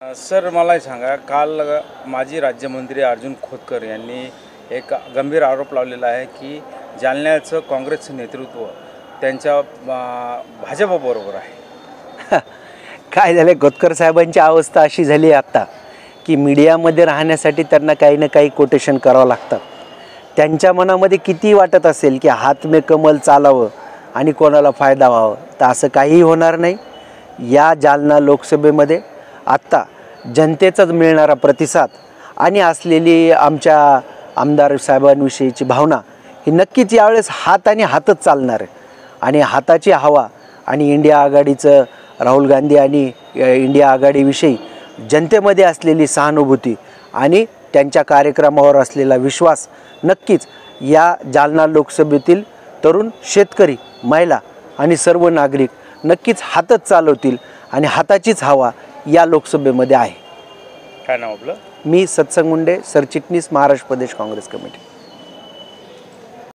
Sir मला हे सांगा, काल माजी राज्यमंत्री अर्जुन खोतकर यांनी एक गंभीर आरोप लावलेला आहे की जालन्याचं काँग्रेसचं नेतृत्व त्यांच्या भाजपबरोबर आहे. काय झालं, खोतकर साहेबांची अवस्था अशी झाली आता की मीडियामध्ये राहण्यासाठी त्यांना काही ना काही कोटेशन करावं लागतं. त्यांच्या मनामध्ये किती वाटत असेल की हात में कमल चालावं आणि कोणाला फायदा व्हावं, तर असं काहीही होणार नाही. या जालना लोकसभेमध्ये आत्ता जनतेचाच मिळणारा प्रतिसाद आणि असलेली आमच्या आमदार साहेबांविषयीची भावना ही नक्कीच यावेळेस हात आणि हातच चालणार आहे. आणि हाताची हवा आणि इंडिया आघाडीचं राहुल गांधी आणि इंडिया आघाडीविषयी जनतेमध्ये असलेली सहानुभूती आणि त्यांच्या कार्यक्रमावर असलेला विश्वास नक्कीच या जालना लोकसभेतील तरुण, शेतकरी, महिला आणि सर्व नागरिक नक्कीच हातच चालवतील आणि हाताचीच हवा या लोकसभेमध्ये आहे. काय नाव आपलं? मी सत्संग मुंडे, सरचिटणीस, महाराष्ट्र प्रदेश काँग्रेस कमिटी.